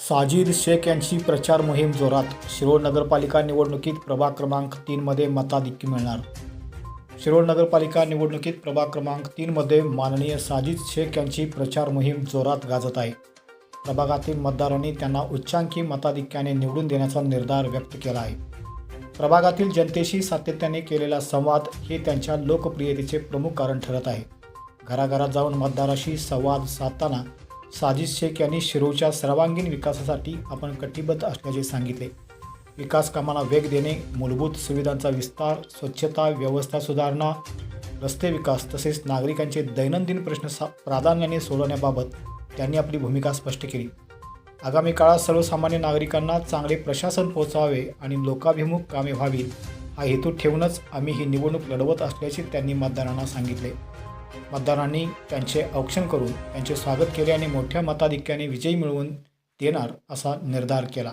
साजिद शेख यांची प्रचार मोहीम जोरात. शिरोळ नगरपालिका निवडणुकीत प्रभाग क्रमांक 3मध्ये मताधिक्य मिळणार. शिरोळ नगरपालिका निवडणुकीत प्रभाग क्रमांक 3मध्ये माननीय साजिद शेख यांची प्रचार मोहीम जोरात गाजत आहे. प्रभागातील मतदारांनी त्यांना उच्चांकी मताधिक्याने निवडून देण्याचा निर्धार व्यक्त केला आहे. प्रभागातील जनतेशी सातत्याने केलेला संवाद हे त्यांच्या लोकप्रियतेचे प्रमुख कारण ठरत आहे. घराघरात जाऊन मतदाराशी संवाद साधताना साजिद शेख यांनी शिरोळच्या सर्वांगीण विकासासाठी आपण कटिबद्ध असल्याचे सांगितले. विकास कामांना वेग देणे, मूलभूत सुविधांचा विस्तार, स्वच्छता व्यवस्था सुधारणा, रस्ते विकास तसेच नागरिकांचे दैनंदिन प्रश्न प्राधान्याने सोडवण्याबाबत त्यांनी आपली भूमिका स्पष्ट केली. आगामी काळात सर्वसामान्य नागरिकांना चांगले प्रशासन पोहोचावे आणि लोकाभिमुख कामे व्हावीत हा हेतू ठेवूनच आम्ही ही निवडणूक लढवत असल्याचे त्यांनी मतदारांना सांगितले. मतदारांनी त्यांचे औक्षण करून त्यांचे स्वागत केले आणि मोठ्या मताधिक्याने विजयी मिळवून देणार असा निर्धार केला.